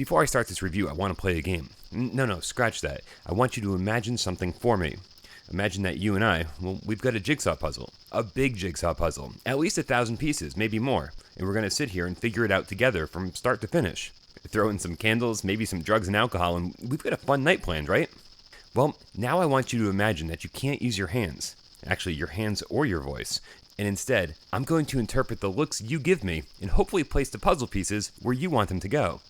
Before I start this review, I want to play a game. No, scratch that. I want you to imagine something for me. Imagine that you and I, we've got a jigsaw puzzle. A big jigsaw puzzle. At least 1,000 pieces, maybe more. And we're going to sit here and figure it out together from start to finish. Throw in some candles, maybe some drugs and alcohol, and we've got a fun night planned, right? Well, now I want you to imagine that you can't use your hands. Actually, your hands or your voice. And instead, I'm going to interpret the looks you give me and hopefully place the puzzle pieces where you want them to go.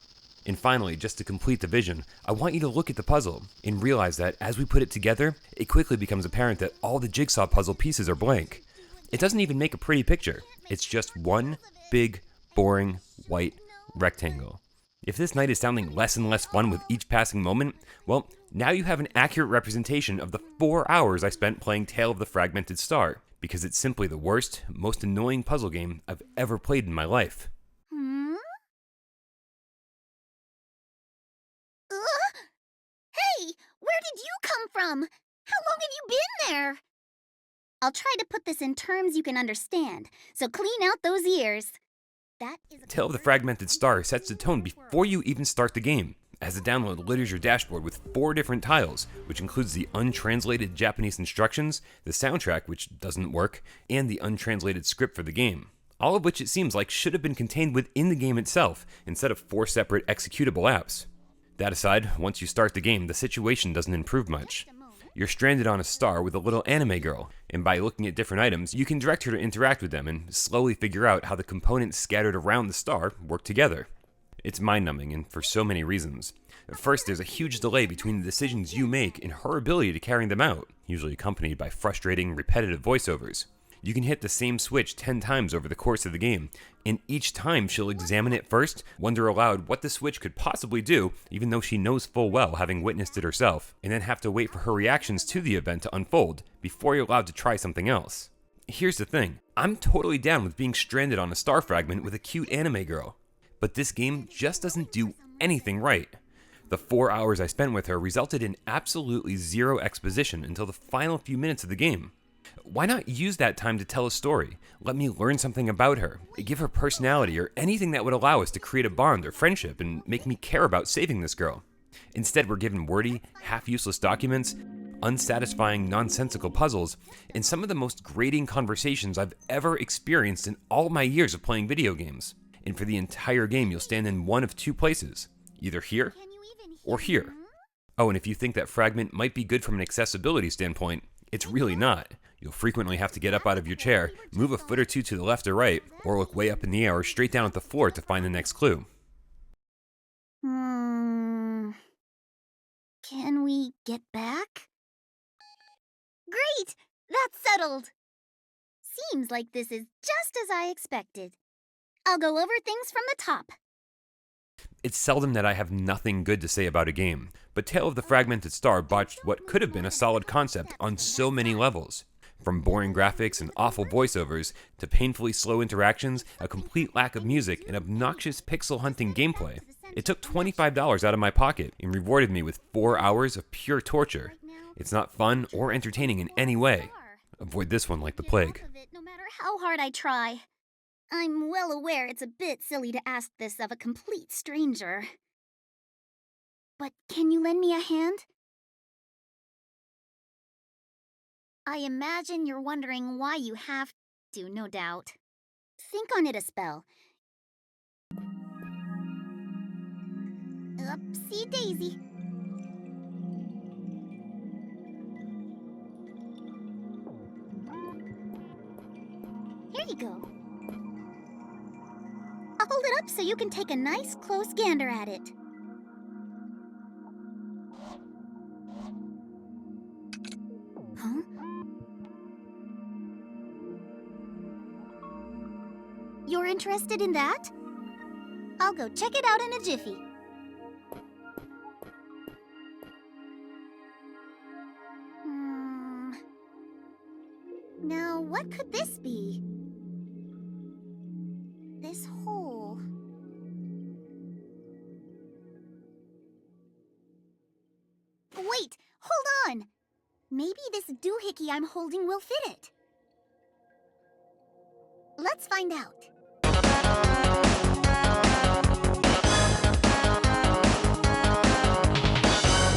And finally, just to complete the vision, I want you to look at the puzzle and realize that as we put it together, it quickly becomes apparent that all the jigsaw puzzle pieces are blank. It doesn't even make a pretty picture. It's just one big, boring, white rectangle. If this night is sounding less and less fun with each passing moment, well, now you have an accurate representation of the 4 hours I spent playing Tale of the Fragmented Star, because it's simply the worst, most annoying puzzle game I've ever played in my life. Hey, where did you come from? How long have you been there? I'll try to put this in terms you can understand, so clean out those ears. Tale of the Fragmented Star sets the tone before you even start the game, as the download litters your dashboard with 4 different tiles, which includes the untranslated Japanese instructions, the soundtrack, which doesn't work, and the untranslated script for the game. All of which it seems like should have been contained within the game itself, instead of 4 separate executable apps. That aside, once you start the game, the situation doesn't improve much. You're stranded on a star with a little anime girl, and by looking at different items, you can direct her to interact with them and slowly figure out how the components scattered around the star work together. It's mind-numbing, and for so many reasons. First, there's a huge delay between the decisions you make and her ability to carry them out, usually accompanied by frustrating, repetitive voiceovers. You can hit the same switch 10 times over the course of the game, and each time she'll examine it first, wonder aloud what the switch could possibly do, even though she knows full well having witnessed it herself, and then have to wait for her reactions to the event to unfold before you're allowed to try something else. Here's the thing, I'm totally down with being stranded on a star fragment with a cute anime girl, but this game just doesn't do anything right. The 4 hours I spent with her resulted in absolutely zero exposition until the final few minutes of the game. Why not use that time to tell a story? Let me learn something about her, give her personality, or anything that would allow us to create a bond or friendship and make me care about saving this girl. Instead, we're given wordy, half-useless documents, unsatisfying, nonsensical puzzles, and some of the most grating conversations I've ever experienced in all my years of playing video games. And for the entire game, you'll stand in one of 2 places, either here or here. Oh, and if you think that Fragment might be good from an accessibility standpoint, it's really not. You'll frequently have to get up out of your chair, move a foot or 2 to the left or right, or look way up in the air or straight down at the floor to find the next clue. Can we get back? Great! That's settled! Seems like this is just as I expected. I'll go over things from the top. It's seldom that I have nothing good to say about a game, but Tale of the Fragmented Star botched what could have been a solid concept on so many levels. From boring graphics and awful voiceovers, to painfully slow interactions, a complete lack of music, and obnoxious pixel hunting gameplay. It took $25 out of my pocket and rewarded me with 4 hours of pure torture. It's not fun or entertaining in any way. Avoid this one like the plague. No matter how hard I try. I'm well aware it's a bit silly to ask this of a complete stranger. But can you lend me a hand? I imagine you're wondering why you have to, no doubt. Think on it a spell. Upsy daisy. Here you go. I'll hold it up so you can take a nice close gander at it. Huh? You're interested in that? I'll go check it out in a jiffy. Now, what could this be? This hole. Wait, hold on! Maybe this doohickey I'm holding will fit it. Let's find out.